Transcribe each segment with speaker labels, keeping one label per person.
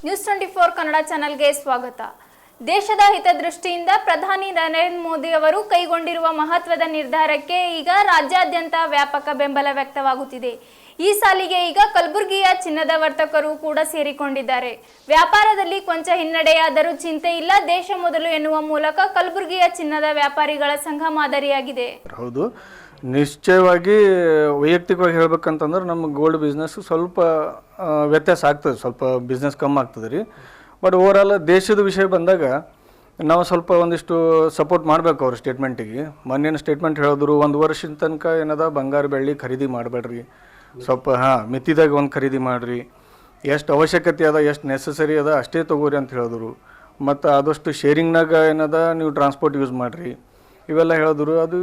Speaker 1: News 24 Kannada ಚಾನೆಲ್ಗೆ ಸ್ವಾಗತ. ದೇಶದ ಹಿತದೃಷ್ಟಿಯಿಂದ ಪ್ರಧಾನಿ ನರೇಂದ್ರ ಮೋದಿ ಅವರು ಕೈಗೊಂಡಿರುವ ಮಹತ್ವದ ನಿರ್ಧಾರಕ್ಕೆ ಈಗ ರಾಜ್ಯಾದ್ಯಂತ ವ್ಯಾಪಕ ಬೆಂಬಲ ವ್ಯಕ್ತವಾಗುತ್ತಿದೆ. ಈ ಸಾಲಿಗೆ ಈಗ ಕಲಬುರಗಿಯ ಚಿನ್ನದ ವರ್ತಕರು ಕೂಡ ಸೇರಿಕೊಂಡಿದ್ದಾರೆ. ವ್ಯಾಪಾರದಲ್ಲಿ ಕೊಂಚ ಹಿನ್ನಡೆಯಾದರೂ ಚಿಂತೆ ಇಲ್ಲ, ದೇಶ ಮೊದಲು ಎನ್ನುವ ಮೂಲಕ ಕಲಬುರಗಿಯ ಚಿನ್ನದ ವ್ಯಾಪಾರಿಗಳ ಸಂಘ ಮಾದರಿಯಾಗಿದೆ.
Speaker 2: ಹೌದು, ನಿಶ್ಚಯವಾಗಿ ವೈಯಕ್ತಿಕವಾಗಿ ಹೇಳ್ಬೇಕಂತಂದ್ರೆ ನಮ್ಮ ಗೋಲ್ಡ್ ಬಿಸ್ನೆಸ್ ಸ್ವಲ್ಪ ವ್ಯತ್ಯಾಸ ಆಗ್ತದೆ, ಸ್ವಲ್ಪ ಬಿಸ್ನೆಸ್ ಕಮ್ಮಿ ಆಗ್ತದೆ ರೀ. ಬಟ್ ಓವರಾಲ್ ದೇಶದ ವಿಷಯ ಬಂದಾಗ ನಾವು ಸ್ವಲ್ಪ ಒಂದಿಷ್ಟು ಸಪೋರ್ಟ್ ಮಾಡಬೇಕು ಅವ್ರ ಸ್ಟೇಟ್ಮೆಂಟಿಗೆ. ಮೊನ್ನೇನು ಸ್ಟೇಟ್ಮೆಂಟ್ ಹೇಳಿದ್ರು, 1 ವರ್ಷದ ತನಕ ಏನದ ಬಂಗಾರ ಬೆಳ್ಳಿ ಖರೀದಿ ಮಾಡಬೇಡ್ರಿ, ಸ್ವಲ್ಪ ಮಿತಿದಾಗ ಒಂದು ಖರೀದಿ ಮಾಡಿರಿ, ಎಷ್ಟು ಅವಶ್ಯಕತೆ ಅದ ಎಷ್ಟು ನೆಸಸರಿ ಅದ ಅಷ್ಟೇ ತೊಗೋರಿ ಅಂತ ಹೇಳಿದ್ರು. ಮತ್ತು ಆದಷ್ಟು ಶೇರಿಂಗ್ನಾಗ ಏನದ ನೀವು ಟ್ರಾನ್ಸ್ಪೋರ್ಟ್ ಯೂಸ್ ಮಾಡಿರಿ, ಇವೆಲ್ಲ ಹೇಳಿದ್ರು. ಅದು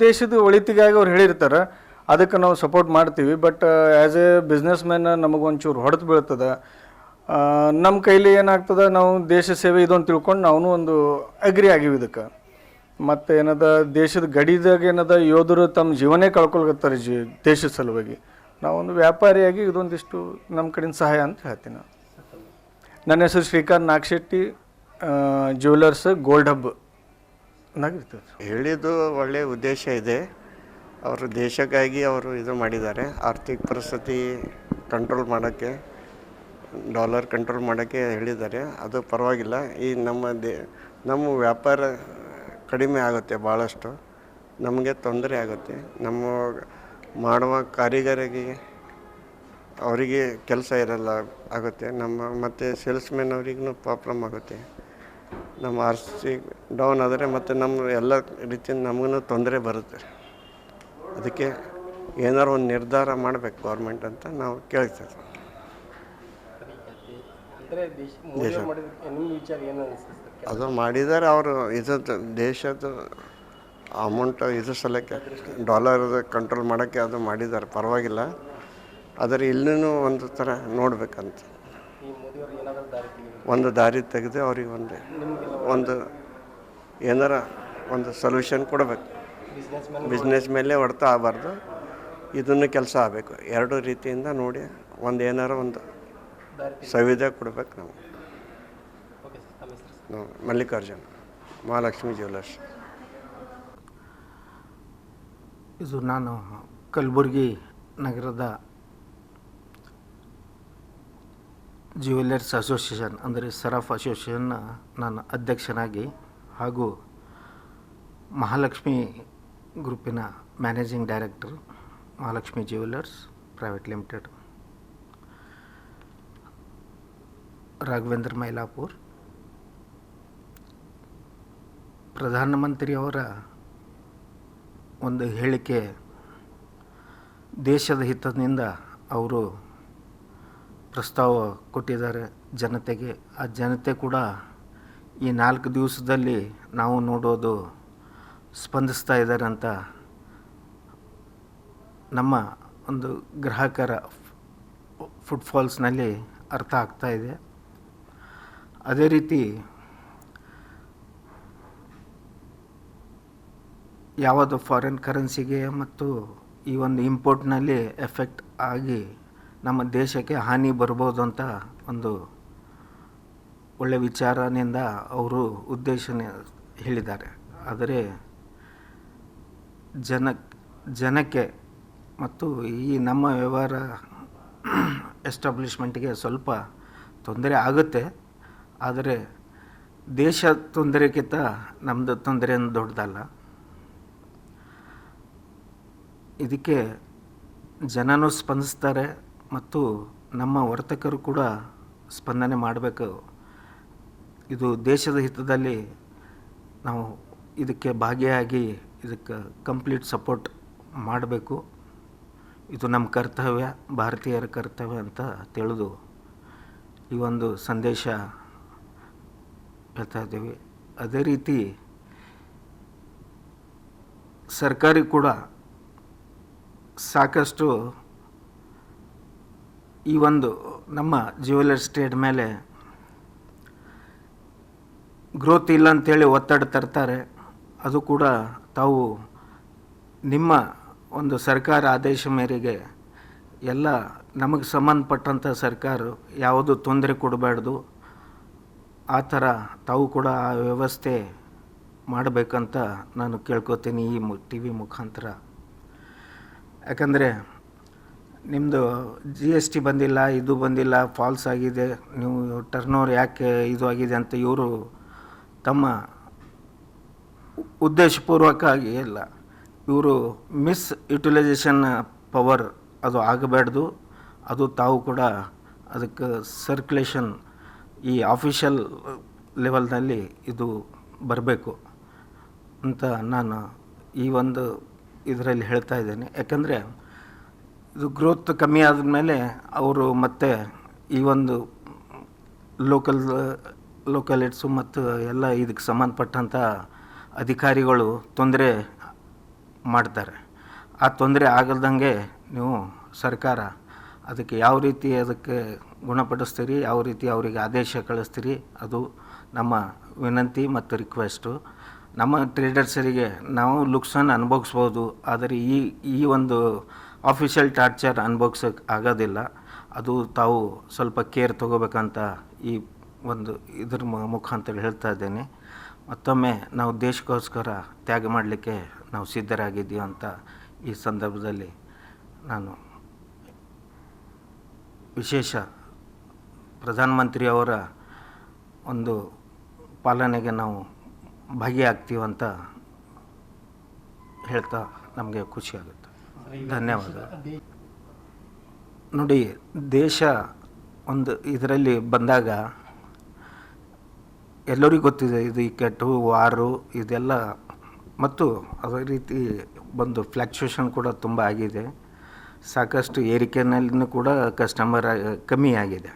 Speaker 2: ದೇಶದ ಒಳಿತಿಗಾಗಿ ಅವ್ರು ಹೇಳಿರ್ತಾರೆ, ಅದಕ್ಕೆ ನಾವು ಸಪೋರ್ಟ್ ಮಾಡ್ತೀವಿ. But as a businessman ನಮಗೊಂಚೂರು ಹೊಡೆದು ಬೀಳ್ತದೆ. ನಮ್ಮ ಕೈಲಿ ಏನಾಗ್ತದೆ, ನಾವು ದೇಶ ಸೇವೆ ಇದೊಂದು ತಿಳ್ಕೊಂಡು ನಾವು ಒಂದು ಅಗ್ರಿ ಆಗಿವಿ ಇದಕ್ಕೆ. ಮತ್ತು ಏನದ ದೇಶದ ಗಡಿದಾಗ ಏನದ ಯೋಧರು ತಮ್ಮ ಜೀವನೇ ಕಳ್ಕೊಳ್ತಾರೆ ದೇಶದ ಸಲುವಾಗಿ. ನಾವೊಂದು ವ್ಯಾಪಾರಿಯಾಗಿ ಇದೊಂದಿಷ್ಟು ನಮ್ಮ ಕಡೆಯಿಂದ ಸಹಾಯ ಅಂತ ಹೇಳ್ತೀನಿ. ನನ್ನ ಹೆಸರು Srikanth Nagashetty, jewellers gold hub ನಾಗಿರ್ತದೆ.
Speaker 3: ಹೇಳಿದ್ದು ಒಳ್ಳೆಯ ಉದ್ದೇಶ ಇದೆ. ಅವರು ದೇಶಕ್ಕಾಗಿ ಅವರು ಇದು ಮಾಡಿದ್ದಾರೆ. ಆರ್ಥಿಕ ಪರಿಸ್ಥಿತಿ ಕಂಟ್ರೋಲ್ ಮಾಡೋಕ್ಕೆ, ಡಾಲರ್ ಕಂಟ್ರೋಲ್ ಮಾಡೋಕ್ಕೆ ಹೇಳಿದ್ದಾರೆ. ಅದು ಪರವಾಗಿಲ್ಲ. ಈ ನಮ್ಮ ವ್ಯಾಪಾರ ಕಡಿಮೆ ಆಗುತ್ತೆ, ಭಾಳಷ್ಟು ನಮಗೆ ತೊಂದರೆ ಆಗುತ್ತೆ. ನಮ್ಮ ಮಾಡುವ ಕಾರಿಗಾರಿಗೆ ಅವರಿಗೆ ಕೆಲಸ ಇರಲ್ಲ ಆಗುತ್ತೆ. ಮತ್ತು ಸೇಲ್ಸ್ಮೆನ್ ಅವ್ರಿಗೂ ಪ್ರಾಬ್ಲಮ್ ಆಗುತ್ತೆ. ನಮ್ಮ ಆರ್ಥಿಕ ಡೌನ್ ಆದರೆ ಮತ್ತು ನಮ್ಮ ಎಲ್ಲ ರೀತಿಯಿಂದ ನಮಗೂ ತೊಂದರೆ ಬರುತ್ತೆ. ಅದಕ್ಕೆ ಏನಾರು ಒಂದು ನಿರ್ಧಾರ ಮಾಡಬೇಕು ಗೌರ್ಮೆಂಟ್ ಅಂತ ನಾವು ಕೇಳ್ತೇವೆ. ಅದು ಮಾಡಿದ್ದಾರೆ ಅವರು. ಇದು ದೇಶದ ಅಮೌಂಟ್ ಇದು ಸಲಕ್ಕೆ ಡಾಲರ್ ಕಂಟ್ರೋಲ್ ಮಾಡೋಕ್ಕೆ ಅದು ಮಾಡಿದ್ದಾರೆ, ಪರವಾಗಿಲ್ಲ. ಆದರೆ ಇಲ್ಲೂ ಒಂದು ಥರ ನೋಡ್ಬೇಕಂತ ಒಂದು ದಾರಿ ತೆಗೆದು ಅವ್ರಿಗೆ ಒಂದು ಏನಾರ ಒಂದು ಸೊಲ್ಯೂಷನ್ ಕೊಡಬೇಕು. ಬಿಸ್ನೆಸ್ ಮೇಲೆ ಹೊಡೆತ ಆಗಬಾರ್ದು, ಇದನ್ನು ಕೆಲಸ ಆಗಬೇಕು. ಎರಡು ರೀತಿಯಿಂದ ನೋಡಿ ಏನಾರ ಒಂದು ಸುವಿಧೆ ಕೊಡ್ಬೇಕು. ನಾವು ಮಲ್ಲಿಕಾರ್ಜುನ್, ಮಹಾಲಕ್ಷ್ಮಿ ಜ್ಯುವೆಲರ್ಸ್.
Speaker 4: ಇದು ನಾನು ಕಲಬುರಗಿ ನಗರದ ಜ್ಯುವೆಲರ್ಸ್ ಅಸೋಸಿಯೇಷನ್ ಅಂದರೆ ಸರಫ್ ಅಸೋಸಿಯೇಷನ್ನ ನಾನು ಅಧ್ಯಕ್ಷನಾಗಿ ಹಾಗೂ ಮಹಾಲಕ್ಷ್ಮಿ ಗ್ರೂಪಿನ managing director, Mahalakshmi jewellers private limited, Raghavendra Mylapur. ಪ್ರಧಾನಮಂತ್ರಿಯವರ ಒಂದು ಹೇಳಿಕೆ ದೇಶದ ಹಿತದಿಂದ ಅವರು ಪ್ರಸ್ತಾವ ಕೊಟ್ಟಿದ್ದಾರೆ ಜನತೆಗೆ. ಆ ಜನತೆ ಕೂಡ ಈ 4 ದಿವಸದಲ್ಲಿ ನಾವು ನೋಡೋದು ಸ್ಪಂದಿಸ್ತಾ ಇದ್ದಾರೆ ಅಂತ ನಮ್ಮ ಒಂದು ಗ್ರಾಹಕರ ಫುಟ್ಫಾಲ್ಸ್ನಲ್ಲಿ ಅರ್ಥ ಆಗ್ತಾ ಇದೆ. ಅದೇ ರೀತಿ ಯಾವುದು ಫಾರಿನ್ ಕರೆನ್ಸಿಗೆ ಮತ್ತು ಈ ಒಂದು ಇಂಪೋರ್ಟ್ನಲ್ಲಿ ಎಫೆಕ್ಟ್ ಆಗಿ ನಮ್ಮ ದೇಶಕ್ಕೆ ಹಾನಿ ಬರ್ಬೋದು ಅಂತ ಒಂದು ಒಳ್ಳೆಯ ವಿಚಾರದಿಂದ ಅವರು ಉದ್ದೇಶ ಹೇಳಿದ್ದಾರೆ. ಆದರೆ ಜನಕ್ಕೆ ಮತ್ತು ಈ ನಮ್ಮ ವ್ಯವಹಾರ ಎಸ್ಟಾಬ್ಲಿಷ್ಮೆಂಟ್ಗೆ ಸ್ವಲ್ಪ ತೊಂದರೆ ಆಗುತ್ತೆ. ಆದರೆ ದೇಶ ತೊಂದರೆಗಿಂತ ನಮ್ಮದು ತೊಂದರೆ ದೊಡ್ಡದಲ್ಲ. ಇದಕ್ಕೆ ಜನನೂ ಸ್ಪಂದಿಸ್ತಾರೆ ಮತ್ತು ನಮ್ಮ ವರ್ತಕರು ಕೂಡ ಸ್ಪಂದನೆ ಮಾಡಬೇಕು. ಇದು ದೇಶದ ಹಿತದಲ್ಲಿ ನಾವು ಇದಕ್ಕೆ ಭಾಗಿಯಾಗಿ ಇದಕ್ಕೆ ಕಂಪ್ಲೀಟ್ ಸಪೋರ್ಟ್ ಮಾಡಬೇಕು. ಇದು ನಮ್ಮ ಕರ್ತವ್ಯ, ಭಾರತೀಯರ ಕರ್ತವ್ಯ ಅಂತ ತಿಳಿದು ಈ ಒಂದು ಸಂದೇಶ ಹೇಳ್ತಾ ಇದ್ದೀವಿ. ಅದೇ ರೀತಿ ಸರ್ಕಾರಿ ಕೂಡ ಸಾಕಷ್ಟು ಈ ಒಂದು ನಮ್ಮ ಜ್ಯುವೆಲರ್ಸ್ ಟ್ರೇಡ್ ಮೇಲೆ ಗ್ರೋತ್ ಇಲ್ಲ ಅಂಥೇಳಿ ಒತ್ತಡ ತರ್ತಾರೆ. ಅದು ಕೂಡ ತಾವು ನಿಮ್ಮ ಒಂದು ಸರ್ಕಾರ ಆದೇಶ ಮೇರೆಗೆ ಎಲ್ಲ ನಮಗೆ ಸಂಬಂಧಪಟ್ಟಂಥ ಸರ್ಕಾರ ಯಾವುದು ತೊಂದರೆ ಕೊಡಬಾರ್ದು, ಆ ಥರ ತಾವು ಕೂಡ ಆ ವ್ಯವಸ್ಥೆ ಮಾಡಬೇಕಂತ ನಾನು ಕೇಳ್ಕೊತೀನಿ ಈ ಟಿ ವಿ ಮುಖಾಂತರ. ಯಾಕಂದರೆ ನಿಮ್ಮದು GST ಬಂದಿಲ್ಲ, ಇದು ಬಂದಿಲ್ಲ, ಫಾಲ್ಸ್ ಆಗಿದೆ, ನೀವು ಟರ್ನೋವರ್ ಯಾಕೆ ಇದು ಆಗಿದೆ ಅಂತ ಇವರು ತಮ್ಮ ಉದ್ದೇಶಪೂರ್ವಕವಾಗಿ ಇಲ್ಲ, ಇವರು ಮಿಸ್ ಯುಟಿಲೈಸೇಷನ್ ಪವರ್ ಅದು ಆಗಬಾರ್ದು. ಅದು ತಾವು ಕೂಡ ಅದಕ್ಕೆ ಸರ್ಕ್ಯುಲೇಷನ್ ಈ ಆಫಿಷಿಯಲ್ ಲೆವೆಲ್ನಲ್ಲಿ ಇದು ಬರಬೇಕು ಅಂತ ನಾನು ಈ ಒಂದು ಇದರಲ್ಲಿ ಹೇಳ್ತಾ ಇದ್ದೇನೆ. ಯಾಕಂದರೆ ಇದು ಗ್ರೋತ್ ಕಮ್ಮಿ ಆದಮೇಲೆ ಅವರು ಮತ್ತೆ ಈ ಒಂದು ಲೋಕಲಿಟ್ಸು ಮತ್ತು ಎಲ್ಲ ಇದಕ್ಕೆ ಸಂಬಂಧಪಟ್ಟಂಥ ಅಧಿಕಾರಿಗಳು ತೊಂದರೆ ಮಾಡ್ತಾರೆ. ಆ ತೊಂದರೆ ಆಗಲ್ದಂಗೆ ನೀವು ಸರ್ಕಾರ ಅದಕ್ಕೆ ಯಾವ ರೀತಿ ಅದಕ್ಕೆ ಗುಣಪಡಿಸ್ತೀರಿ, ಯಾವ ರೀತಿ ಅವರಿಗೆ ಆದೇಶ ಕಳಿಸ್ತೀರಿ, ಅದು ನಮ್ಮ ವಿನಂತಿ ಮತ್ತು ರಿಕ್ವೆಸ್ಟು. ನಮ್ಮ ಟ್ರೇಡರ್ಸರಿಗೆ ನಾವು ಲುಕ್ಸನ್ನು ಅನುಭವಿಸ್ಬೋದು, ಆದರೆ ಈ ಒಂದು ಆಫಿಷಿಯಲ್ ಟಾರ್ಚರ್ ಅನುಭವಿಸೋಕ್ಕೆ ಆಗೋದಿಲ್ಲ. ಅದು ತಾವು ಸ್ವಲ್ಪ ಕೇರ್ ತೊಗೋಬೇಕಂತ ಈ ಒಂದು ಇದ್ರ ಮುಖಾಂತರ ಹೇಳ್ತಾ ಇದ್ದೇನೆ. ಮತ್ತೊಮ್ಮೆ ನಾವು ದೇಶಕ್ಕೋಸ್ಕರ ತ್ಯಾಗ ಮಾಡಲಿಕ್ಕೆ ನಾವು ಸಿದ್ಧರಾಗಿದ್ದೀವಿ ಅಂತ ಈ ಸಂದರ್ಭದಲ್ಲಿ ನಾನು ವಿಶೇಷ ಪ್ರಧಾನಮಂತ್ರಿಯವರ ಒಂದು ಪಾಲನೆಗೆ ನಾವು ಭಾಗಿಯಾಗ್ತೀವಂತ ಹೇಳ್ತಾ ನಮಗೆ ಖುಷಿಯಾಗುತ್ತೆ. ಧನ್ಯವಾದ. ನೋಡಿ, ದೇಶ ಒಂದು ಇದರಲ್ಲಿ ಬಂದಾಗ ಎಲ್ಲರಿಗೂ ಗೊತ್ತಿದೆ, ಇದು ಈ ಕೆಟ್ಟು ವಾರು ಇದೆಲ್ಲ, ಮತ್ತು ಅದೇ ರೀತಿ ಬಂದು ಫ್ಲಕ್ಚುಯೇಷನ್ ಕೂಡ ತುಂಬ ಆಗಿದೆ. ಸಾಕಷ್ಟು ಏರಿಕೆನಲ್ಲೂ ಕೂಡ ಕಸ್ಟಮರ್ ಕಮ್ಮಿ ಆಗಿದೆ.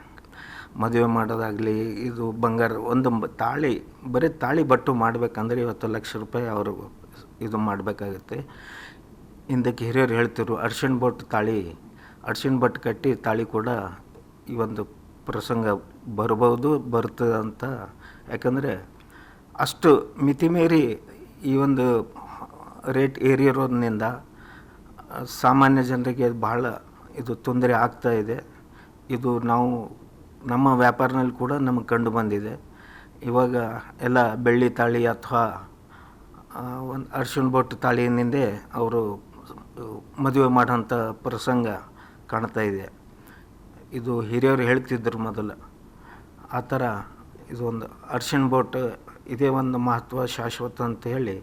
Speaker 4: ಮದುವೆ ಮಾಡೋದಾಗಲಿ, ಇದು ಬಂಗಾರ ಒಂದು ತಾಳಿ, ಬರೀ ತಾಳಿ ಬಟ್ಟು ಮಾಡಬೇಕಂದ್ರೆ ಇವತ್ತು ಲಕ್ಷ ರೂಪಾಯಿ ಅವರು ಇದು ಮಾಡಬೇಕಾಗುತ್ತೆ. ಹಿಂದಕ್ಕೆ ಹಿರಿಯರು ಹೇಳ್ತಿರು, ಅರ್ಶಿಣ ಬಟ್ಟು ಕಟ್ಟಿ ತಾಳಿ ಕೂಡ ಈ ಒಂದು ಪ್ರಸಂಗ ಬರ್ತದೆ ಅಂತ. ಯಾಕಂದರೆ ಅಷ್ಟು ಮಿತಿಮೀರಿ ಈ ಒಂದು ರೇಟ್ ಏರಿರೋದ್ರಿಂದ ಸಾಮಾನ್ಯ ಜನರಿಗೆ ಬಹಳ ಇದು ತೊಂದರೆ ಆಗ್ತಾ ಇದೆ. ಇದು ನಾವು ನಮ್ಮ ವ್ಯಾಪಾರನಲ್ಲಿ ಕೂಡ ನಮಗೆ ಕಂಡು ಬಂದಿದೆ. ಇವಾಗ ಎಲ್ಲ ಬೆಳ್ಳಿ ತಾಳಿ ಅಥವಾ ಒಂದು ಅರ್ಶಿಣ ಬೊಟ್ಟು ತಾಳಿನಿಂದ ಅವರು ಮದುವೆ ಮಾಡೋಂಥ ಪ್ರಸಂಗ ಕಾಣ್ತಾ ಇದೆ. ಇದು ಹಿರಿಯರು ಹೇಳ್ತಿದ್ದರು ಮೊದಲು. ಆ ಥರ ಇದು ಒಂದು ಅರ್ಶಿಣ ಬೊಟ್ಟು ಇದೇ ಒಂದು ಮಹತ್ವ ಶಾಶ್ವತ ಅಂತ ಹೇಳಿ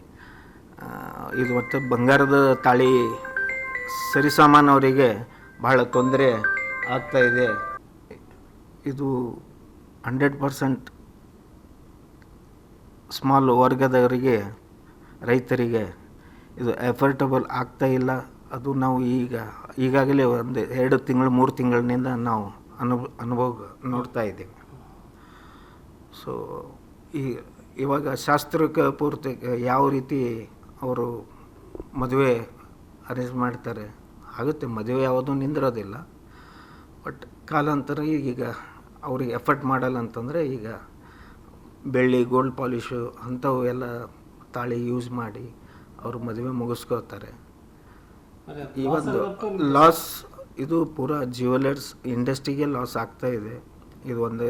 Speaker 4: ಇದು ಮತ್ತು ಬಂಗಾರದ ತಾಳಿ ಸರಿಸಾಮಾನವರಿಗೆ ಬಹಳ ತೊಂದರೆ ಆಗ್ತಾಯಿದೆ. ಇದು 100% ಸ್ಮಾಲ್ ವರ್ಗದವರಿಗೆ, ರೈತರಿಗೆ ಇದು ಎಫರ್ಟಬಲ್ ಆಗ್ತಾ ಇಲ್ಲ. ಅದು ನಾವು ಈಗಾಗಲೇ ಒಂದು 2 ತಿಂಗಳು 3 ತಿಂಗಳಿನಿಂದ ನಾವು ಅನುಭವ ನೋಡ್ತಾ ಇದ್ದೀವಿ. ಸೊ ಇವಾಗ ಶಾಸ್ತ್ರಕ್ಕೆ ಪೂರ್ತಿ ಯಾವ ರೀತಿ ಅವರು ಮದುವೆ ಅರೇಂಜ್ ಮಾಡ್ತಾರೆ ಆಗುತ್ತೆ. ಮದುವೆ ಯಾವುದೂ ನಿಂದಿರೋದಿಲ್ಲ. ಬಟ್ ಕಾಲಾಂತರ ಈಗ ಅವ್ರಿಗೆ ಎಫರ್ಟ್ ಮಾಡಲ್ಲ ಅಂತಂದರೆ ಈಗ ಬೆಳ್ಳಿ, ಗೋಲ್ಡ್ ಪಾಲಿಶು ಅಂಥವು ಎಲ್ಲ ತಾಳಿ ಯೂಸ್ ಮಾಡಿ ಅವರು ಮದುವೆ ಮುಗಿಸ್ಕೋತಾರೆ. ಈ ಒಂದು ಲಾಸ್ ಇದು ಪೂರಾ ಜ್ಯುವೆಲರ್ಸ್ ಇಂಡಸ್ಟ್ರಿಗೆ ಲಾಸ್ ಆಗ್ತಾಯಿದೆ. ಇದು ಒಂದು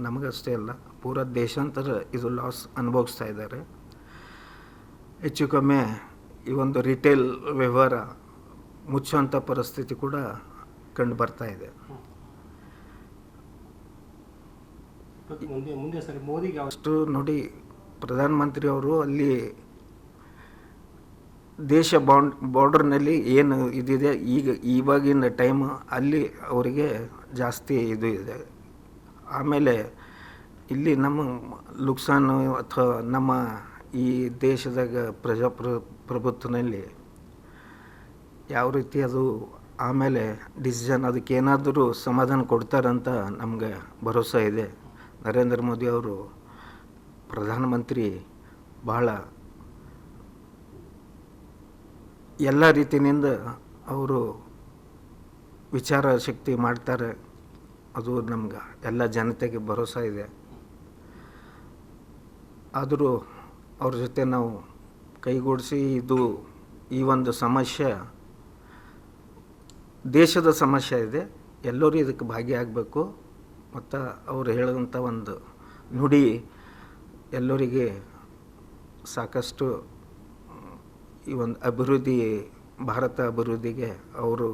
Speaker 4: ನಮಗಷ್ಟೇ ಅಲ್ಲ, ಪೂರಾ ದೇಶಾಂತರ ಇದು ಲಾಸ್ ಅನುಭವಿಸ್ತಾ ಇದ್ದಾರೆ. ಹೆಚ್ಚು ಕಮ್ಮಿ ಈ ಒಂದು ರಿಟೇಲ್ ವ್ಯವಹಾರ ಮುಚ್ಚುವಂಥ ಪರಿಸ್ಥಿತಿ ಕೂಡ ಕಂಡು ಬರ್ತಾ ಇದೆ. ಅಷ್ಟು ನೋಡಿ, ಪ್ರಧಾನಮಂತ್ರಿಯವರು ಅಲ್ಲಿ ದೇಶ ಬಾರ್ಡರ್ನಲ್ಲಿ ಏನು ಇದಿದೆ ಇವಾಗಿನ ಟೈಮು ಅಲ್ಲಿ ಅವರಿಗೆ ಜಾಸ್ತಿ ಇದು ಇದೆ. ಆಮೇಲೆ ಇಲ್ಲಿ ನಮ್ಮ ಲುಕ್ಸಾನು ಅಥವಾ ನಮ್ಮ ಈ ದೇಶದಾಗ ಪ್ರಭುತ್ವದಲ್ಲಿ ಯಾವ ರೀತಿ ಅದು ಆಮೇಲೆ ಡಿಸಿಷನ್ ಅದಕ್ಕೇನಾದರೂ ಸಮಾಧಾನ ಕೊಡ್ತಾರಂತ ನಮಗೆ ಭರವಸೆ ಇದೆ. ನರೇಂದ್ರ ಮೋದಿ ಅವರು ಪ್ರಧಾನಮಂತ್ರಿ ಬಹಳ ಎಲ್ಲ ರೀತಿಯಿಂದ ಅವರು ವಿಚಾರ ಶಕ್ತಿ ಮಾಡ್ತಾರೆ. ಅದು ನಮ್ಗೆ ಎಲ್ಲ ಜನತೆಗೆ ಭರವಸೆ ಇದೆ. ಆದರೂ ಅವ್ರ ಜೊತೆ ನಾವು ಕೈಗೂಡಿಸಿ ಈ ಒಂದು ಸಮಸ್ಯೆ ದೇಶದ ಸಮಸ್ಯೆ ಇದೆ. ಎಲ್ಲರೂ ಇದಕ್ಕೆ ಭಾಗಿಯಾಗಬೇಕು ಮತ್ತು ಅವರು ಹೇಳಿದಂಥ ಒಂದು ನುಡಿ ಎಲ್ಲರಿಗೆ ಸಾಕಷ್ಟು ಈ ಒಂದು ಅಭಿವೃದ್ಧಿ, ಭಾರತ ಅಭಿವೃದ್ಧಿಗೆ ಅವರು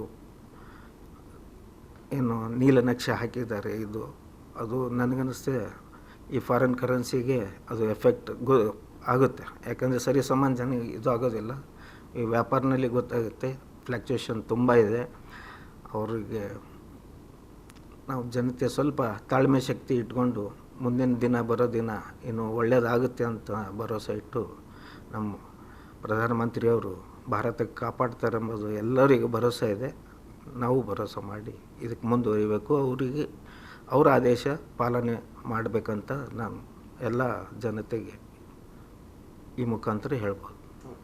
Speaker 4: ಏನು ನೀಲನಕ್ಷೆ ಹಾಕಿದ್ದಾರೆ. ಅದು ನನಗನ್ನಿಸ್ತೇ ಈ ಫಾರಿನ್ ಕರೆನ್ಸಿಗೆ ಅದು ಎಫೆಕ್ಟ್ ಆಗುತ್ತೆ. ಯಾಕಂದರೆ ಸರಿ ಸಮಾನ ಜನ ಇದು ಆಗೋದಿಲ್ಲ. ಈ ವ್ಯಾಪಾರನಲ್ಲಿ ಗೊತ್ತಾಗುತ್ತೆ, ಫ್ಲಕ್ಚುಯೇಷನ್ ತುಂಬ ಇದೆ. ಅವರಿಗೆ ನಾವು ಜನತೆ ಸ್ವಲ್ಪ ತಾಳ್ಮೆ ಶಕ್ತಿ ಇಟ್ಕೊಂಡು ಮುಂದಿನ ದಿನ ಬರೋ ದಿನ ಇನ್ನು ಒಳ್ಳೆಯದಾಗುತ್ತೆ ಅಂತ ಭರವಸೆ ಇಟ್ಟು ನಮ್ಮ ಪ್ರಧಾನಮಂತ್ರಿಯವರು ಭಾರತಕ್ಕೆ ಕಾಪಾಡ್ತಾರೆ ಎಂಬುದು ಎಲ್ಲರಿಗೂ ಭರವಸೆ ಇದೆ. ನಾವು ಭರವಸೆ ಮಾಡಿ ಇದಕ್ಕೆ ಮುಂದುವರಿಬೇಕು. ಅವರಿಗೆ ಅವರ ಆದೇಶ ಪಾಲನೆ ಮಾಡಬೇಕಂತ ನಾನು ಎಲ್ಲ ಜನತೆಗೆ ಈ ಮುಖಾಂತರ ಹೇಳ್ಬೋದು.